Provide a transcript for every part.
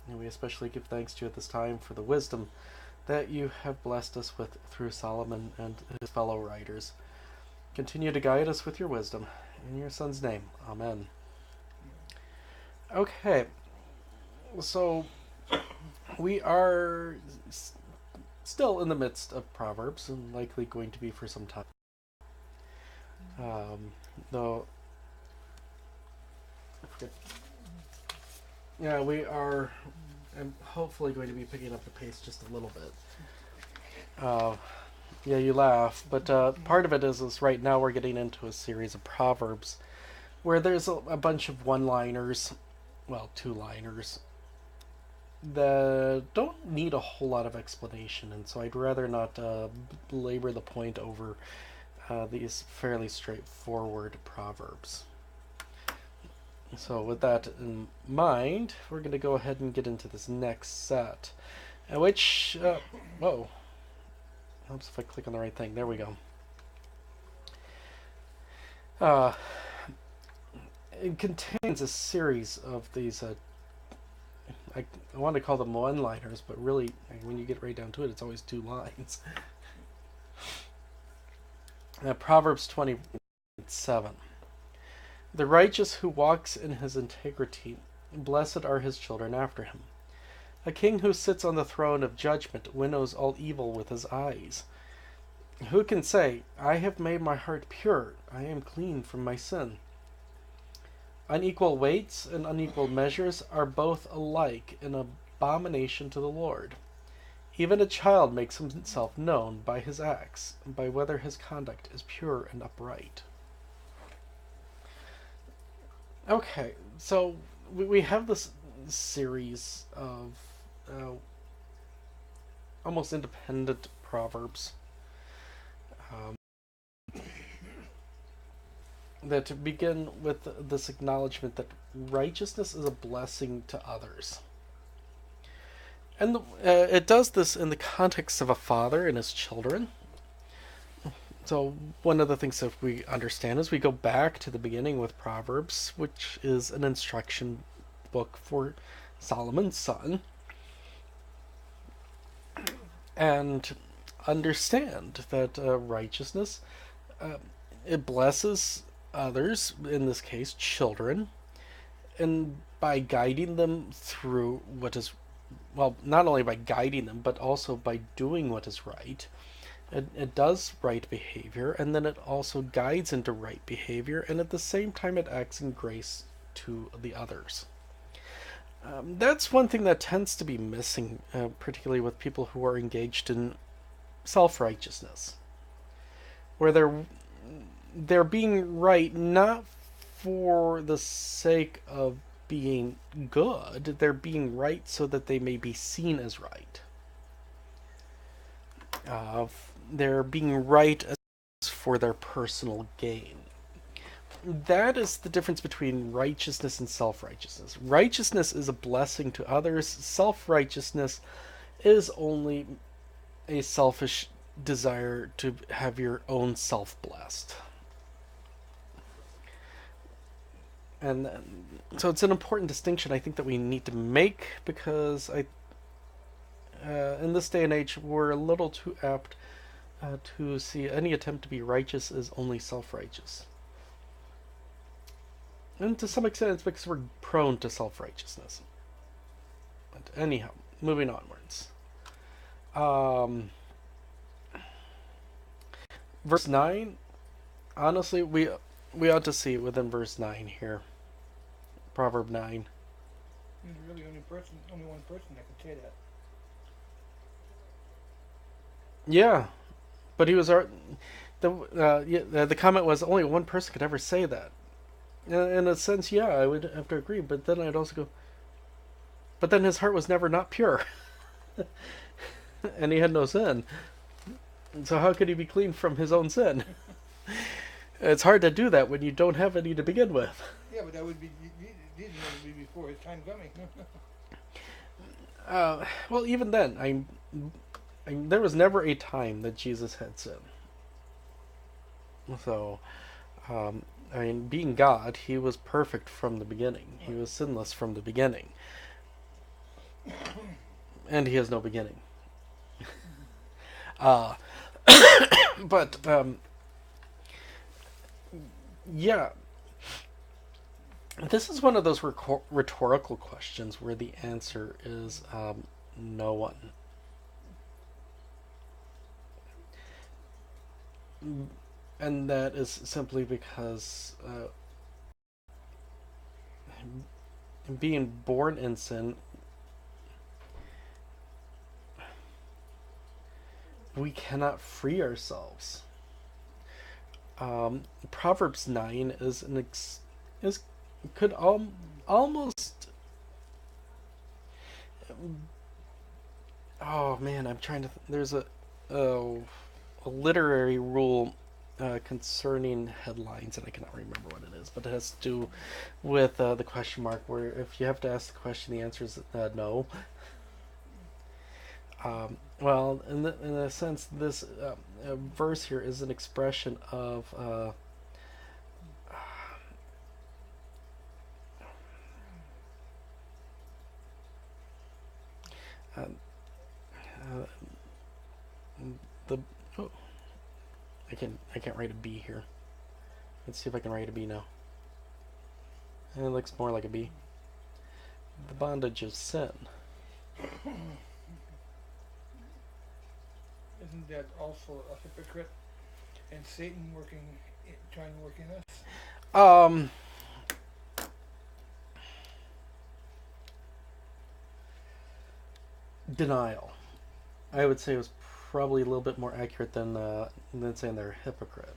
And we especially give thanks to you at this time for the wisdom that you have blessed us with through Solomon and his fellow writers. Continue to guide us with your wisdom. In your Son's name, amen. Okay, so we are still in the midst of Proverbs and likely going to be for some time. Though, yeah, we are. I'm hopefully going to be picking up the pace just a little bit. Yeah, you laugh, but part of it is right now we're getting into a series of Proverbs where there's a bunch of one-liners, well, two-liners, that don't need a whole lot of explanation, and so I'd rather not belabor the point over these fairly straightforward Proverbs. So with that in mind, we're going to go ahead and get into this next set, which, whoa, helps if I click on the right thing. There we go. It contains a series of these, I want to call them one-liners, but really, when you get right down to it, it's always two lines. Proverbs 27. The righteous who walks in his integrity, blessed are his children after him. A king who sits on the throne of judgment winnows all evil with his eyes. Who can say, I have made my heart pure, I am clean from my sin? Unequal weights and unequal measures are both alike an abomination to the Lord. Even a child makes himself known by his acts, and by whether his conduct is pure and upright. Okay, so we have this series of almost independent proverbs that begin with this acknowledgement that righteousness is a blessing to others. And it does this in the context of a father and his children. So one of the things that we understand is we go back to the beginning with Proverbs, which is an instruction book for Solomon's son, and understand that righteousness, it blesses others, in this case children, and by guiding them through what is, well, not only by guiding them, but also by doing what is right. It does right behavior, and then it also guides into right behavior, and at the same time it acts in grace to the others. That's one thing that tends to be missing, particularly with people who are engaged in self-righteousness, where they're being right not for the sake of being good, they're being right so that they may be seen as right. They're being right for their personal gain. That is the difference between righteousness and self-righteousness. Righteousness is a blessing to others. Self-righteousness is only a selfish desire to have your own self blessed. And so it's an important distinction I think that we need to make, because in this day and age we're a little too apt to see any attempt to be righteous as only self-righteous. And to some extent it's because we're prone to self-righteousness. But anyhow, moving onwards. Verse 9, honestly, we ought to see it within verse 9 here. Proverb 9. There's really only one person that could say that. Yeah, but he was the comment was only one person could ever say that. In a sense, yeah, I would have to agree, but then I'd also go, but then his heart was never not pure. And he had no sin. So how could he be clean from his own sin? It's hard to do that when you don't have any to begin with. Yeah, but that would be before his time coming. Well, even then, there was never a time that Jesus had sin. So, being God, he was perfect from the beginning. He was sinless from the beginning. and he has no beginning. Uh, but yeah, this is one of those rhetorical questions where the answer is no one. And that is simply because being born in sin, we cannot free ourselves. Proverbs 9 is is could almost, oh man, I'm trying to there's a a literary rule concerning headlines, and I cannot remember what it is, but it has to do with the question mark, where if you have to ask the question, the answer is no. Well, in a sense, this verse here is an expression of uh, uh, the. Oh, I can't write a B here. Let's see if I can write a B now. And it looks more like a B. The bondage of sin. Isn't that also a hypocrite and Satan trying to work in us? Um, Denial. I would say was probably a little bit more accurate than saying they're a hypocrite.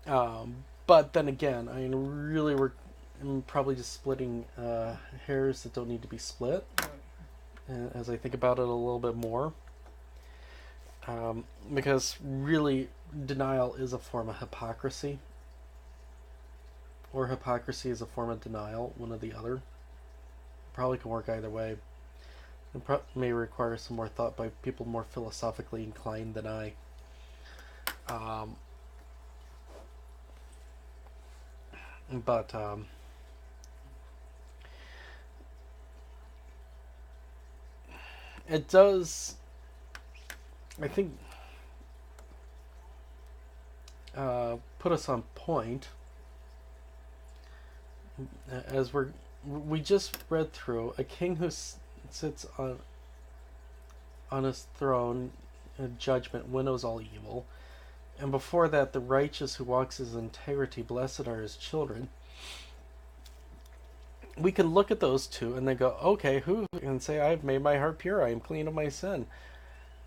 But then again, I mean, really, I'm probably just splitting hairs that don't need to be split. As I think about it a little bit more, because really, denial is a form of hypocrisy, or hypocrisy is a form of denial, one or the other. Probably can work either way. It may require some more thought by people more philosophically inclined than I. But it does, I think, put us on point as we just read through a king who sits on his throne in judgment, winnows all evil, and before that, the righteous who walks his integrity, blessed are his children. We can look at those two and then go, okay, who can say, I've made my heart pure, I am clean of my sin?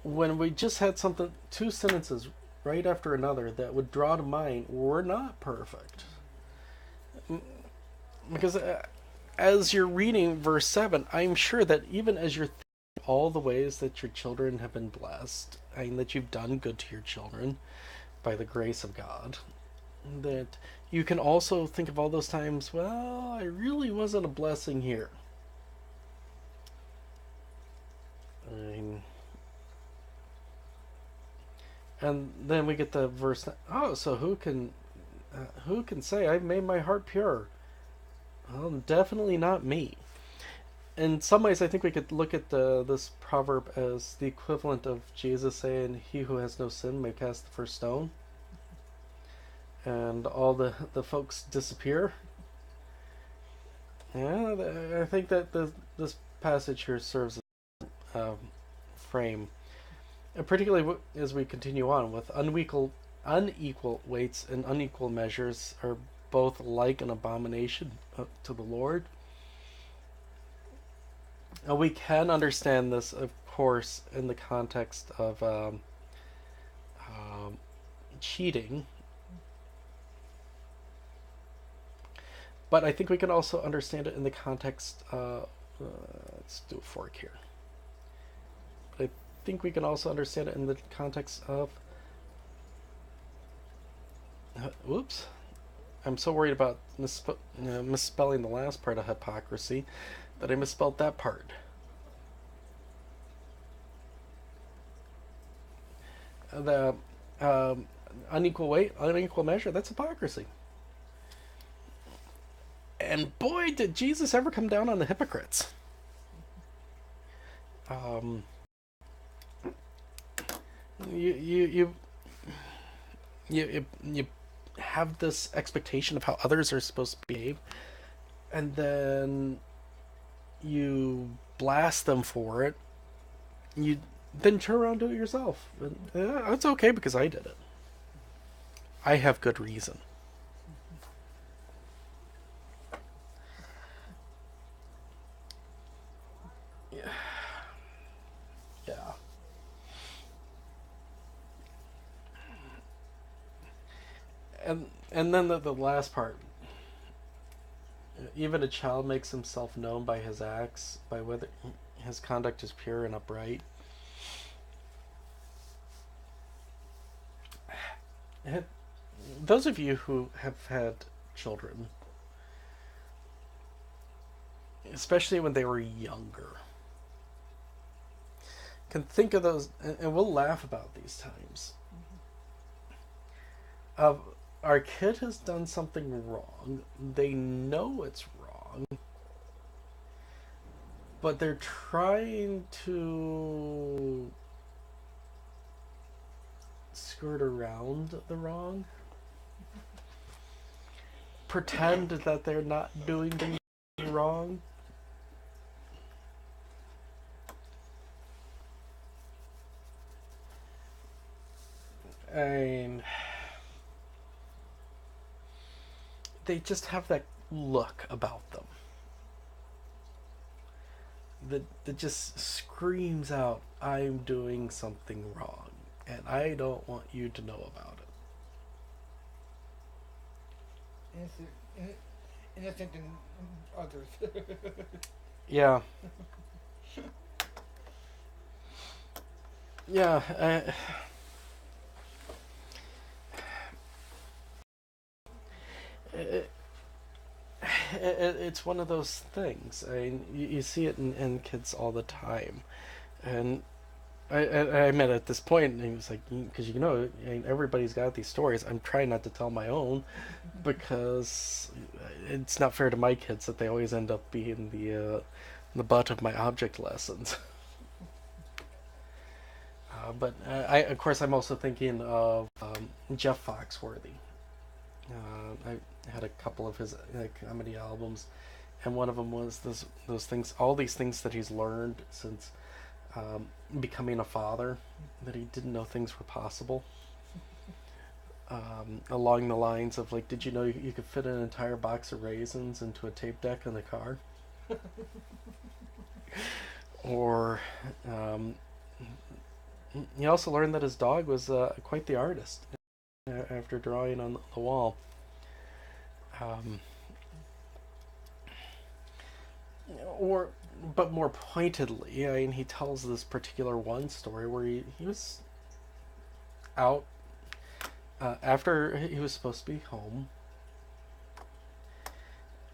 When we just had two sentences right after another that would draw to mind, we're not perfect. Because as you're reading verse 7, I'm sure that even as you're thinking all the ways that your children have been blessed, and that you've done good to your children by the grace of God, that you can also think of all those times, well, I really wasn't a blessing here. I mean, and then we get the verse. Oh, so who can say I've made my heart pure? Well, definitely not me. In some ways, I think we could look at this proverb as the equivalent of Jesus saying, "He who has no sin may cast the first stone," and all the folks disappear. Yeah, I think that this passage here serves as a frame, and particularly as we continue on with unequal weights and unequal measures are both alike an abomination to the Lord. We can understand this, of course, in the context of cheating, but I think we can also understand it in the context. Let's do a fork here. But I think we can also understand it in the context of. Whoops. I'm so worried about misspelling the last part of hypocrisy that I misspelled that part. The unequal weight, unequal measure, that's hypocrisy. And boy, did Jesus ever come down on the hypocrites. Um, you, you you you have this expectation of how others are supposed to behave, and then you blast them for it. You then turn around and do it yourself. And, it's okay because I did it. I have good reason. Yeah. Yeah. And then the last part. Even a child makes himself known by his acts, by whether his conduct is pure and upright. Those of you who have had children, especially when they were younger, can think of those, and we'll laugh about these times. Of our kid has done something wrong. They know it's wrong, but they're trying to skirt around the wrong, pretend that they're not doing things wrong. I mean, they just have that look about them that just screams out, I'm doing something wrong, and I don't want you to know about it. Innocent, innocent in others. Yeah. Yeah. It, it's one of those things. I mean, you see it in kids all the time. And I'm at this point, and he was like, because I mean, everybody's got these stories. I'm trying not to tell my own because it's not fair to my kids that they always end up being the butt of my object lessons. But of course, I'm also thinking of Jeff Foxworthy. I had a couple of his comedy albums, and one of them was those things, all these things that he's learned since becoming a father, that he didn't know things were possible. Along the lines of like, did you know you could fit an entire box of raisins into a tape deck in the car? Or he also learned that his dog was quite the artist after drawing on the wall. Um, or, but more pointedly, I mean, he tells this particular one story where he was out after he was supposed to be home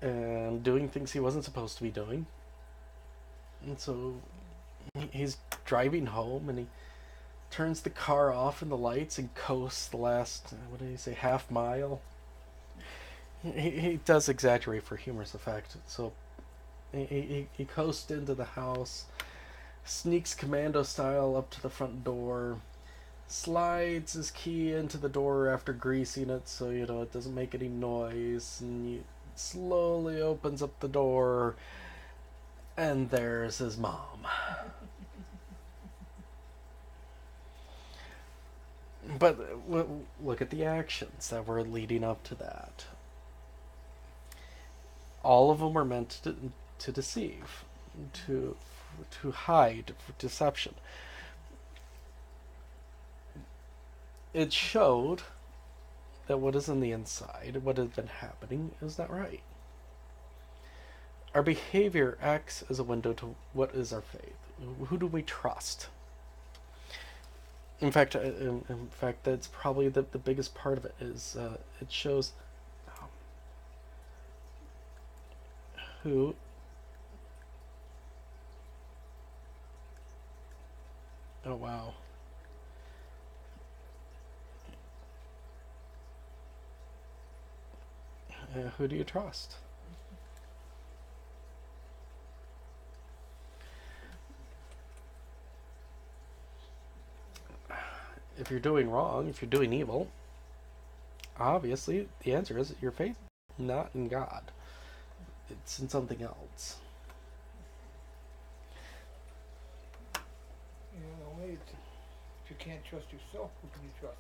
and doing things he wasn't supposed to be doing. And so he's driving home and he turns the car off and the lights and coasts the last, what did he say, half mile. He does exaggerate for humorous effect. So he coasts into the house, sneaks commando style up to the front door, slides his key into the door after greasing it so it doesn't make any noise, and he slowly opens up the door, and there's his mom. But look at the actions that were leading up to that. All of them were meant to deceive, to to hide, for deception. It showed that what is in the inside, what has been happening, is not right. Our behavior acts as a window to what is our faith. Who do we trust? In fact, that's probably the biggest part of it. Is it shows who oh wow. Who do you trust? If you're doing wrong, if you're doing evil, obviously the answer is your faith not in God. It's in something else. You know, the only if you can't trust yourself, who can you trust?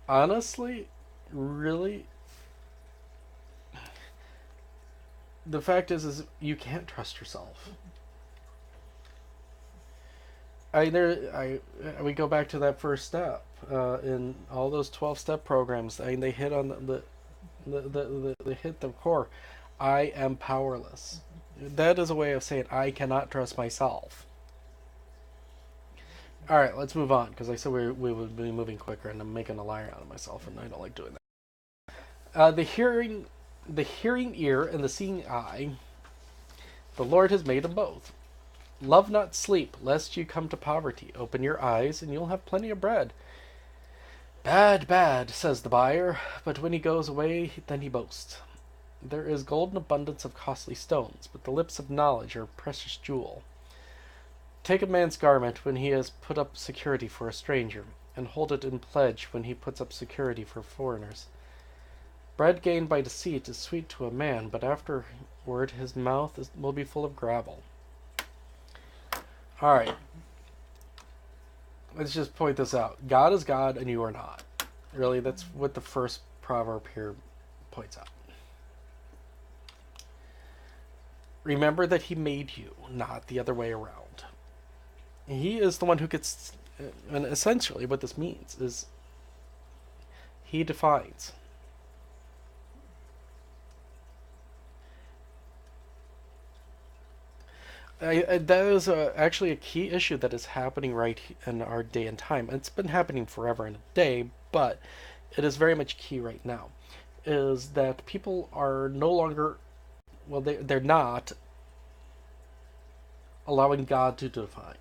Honestly, really, the fact is you can't trust yourself. We go back to that first step in all those 12-step programs. They hit on they hit the core. I am powerless. That is a way of saying I cannot trust myself. All right, let's move on because I said we would be moving quicker, and I'm making a liar out of myself, and I don't like doing that. The hearing ear and the seeing eye. The Lord has made them both. Love not sleep, lest you come to poverty. Open your eyes, and you'll have plenty of bread. Bad, bad, says the buyer, but when he goes away, then he boasts. There is golden abundance of costly stones, but the lips of knowledge are a precious jewel. Take a man's garment when he has put up security for a stranger, and hold it in pledge when he puts up security for foreigners. Bread gained by deceit is sweet to a man, but afterward his mouth will be full of gravel. All right. Let's just point this out. God is God and you are not. Really, that's what the first proverb here points out. Remember that he made you, not the other way around. He is the one who gets, and essentially what this means is he defines. That is actually a key issue that is happening right in our day and time. It's been happening forever and a day, but it is very much key right now. Is that people are no longer, well, they're not allowing God to define.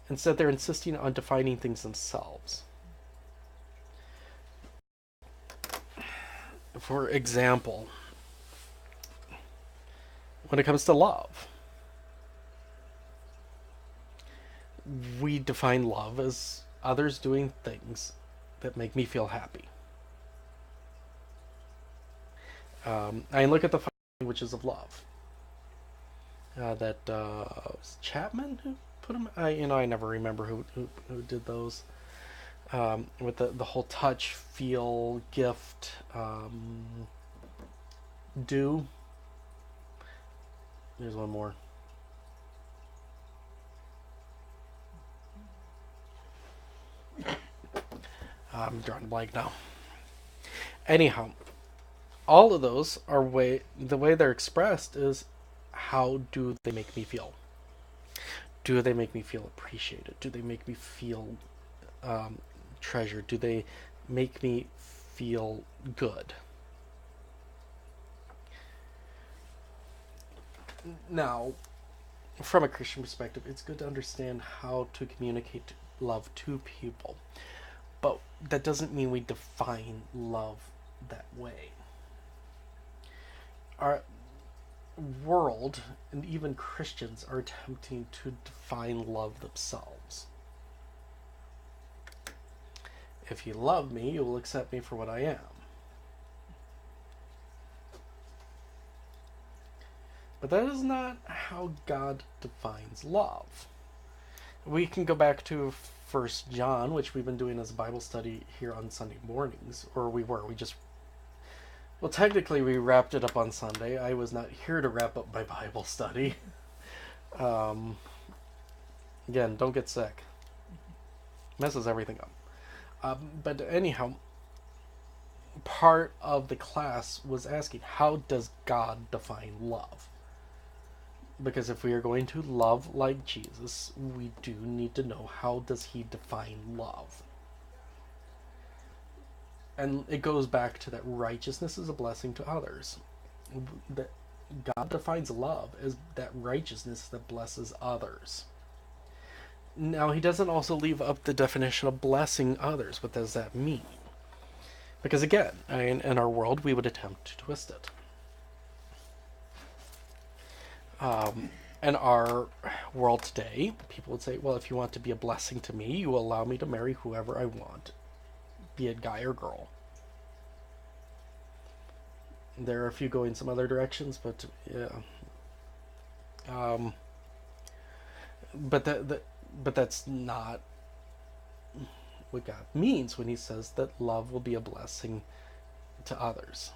Instead, they're insisting on defining things themselves. For example, when it comes to love, we define love as others doing things that make me feel happy. I look at the five languages of love. That was Chapman who put them. I never remember who did those. With the whole touch, feel, gift, do. There's one more. I'm drawing a blank now. Anyhow, all of those are the way they're expressed is how do they make me feel? Do they make me feel appreciated? Do they make me feel treasured? Do they make me feel good? Now, from a Christian perspective, it's good to understand how to communicate love to people. But that doesn't mean we define love that way. Our world, and even Christians, are attempting to define love themselves. If you love me, you will accept me for what I am. But that is not how God defines love. We can go back to 1 John, which we've been doing as a Bible study here on Sunday mornings, or we just, well, technically we wrapped it up on Sunday. I was not here to wrap up my Bible study. Again, don't get sick. Messes everything up. But anyhow, part of the class was asking, how does God define love? Because if we are going to love like Jesus, we do need to know, how does he define love? And it goes back to that righteousness is a blessing to others. That God defines love as that righteousness that blesses others. Now, he doesn't also leave up the definition of blessing others. What does that mean? Because again, in our world, we would attempt to twist it. And our world today, people would say, well, if you want to be a blessing to me, you will allow me to marry whoever I want, be it guy or girl. There are a few going some other directions, but yeah. Um, but that's not what God means when He says that love will be a blessing to others,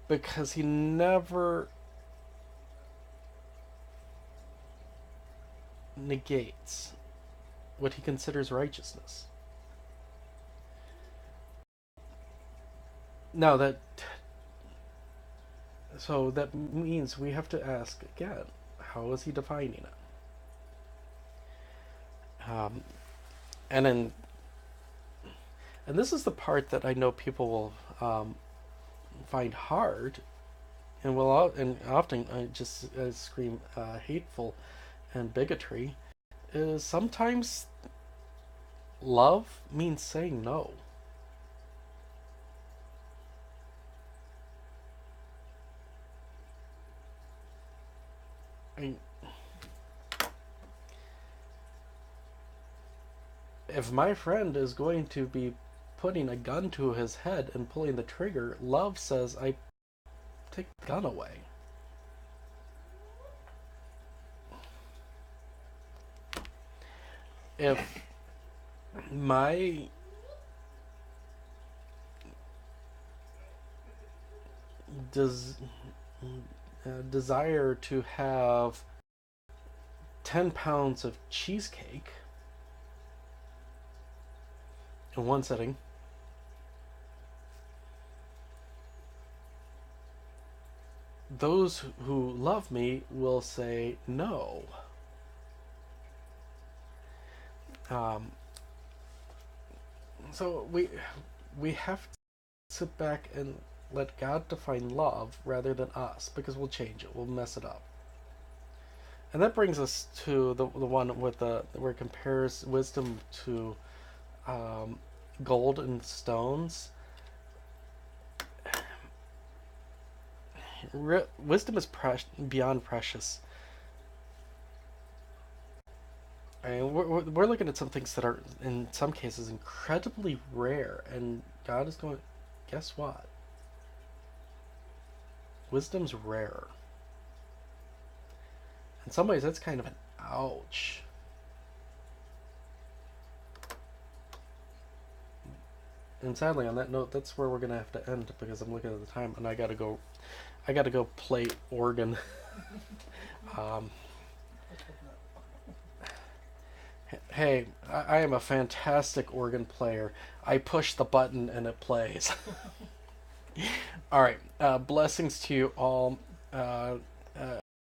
because He never negates what He considers righteousness. Now that means we have to ask again, how is He defining it? And in and this is the part that I know people will find hard, and and often just scream hateful and bigotry. Is sometimes love means saying no. I mean, if my friend is going to be putting a gun to his head and pulling the trigger, love says, I take the gun away. If my des- desire to have 10 pounds of cheesecake in one sitting, those who love me will say no. Um, so we have to sit back and let God define love rather than us, because we'll change it, we'll mess it up. And that brings us to the one with the where it compares wisdom to um, gold and stones. Wisdom is beyond precious. I mean, we're looking at some things that are, in some cases, incredibly rare, and God is going, guess what? Wisdom's rare. In some ways, that's kind of an ouch. And sadly, on that note, that's where we're gonna have to end, because I'm looking at the time and I gotta go. I gotta go play organ. um, hey, I am a fantastic organ player. I push the button and it plays. All right. Blessings to you all.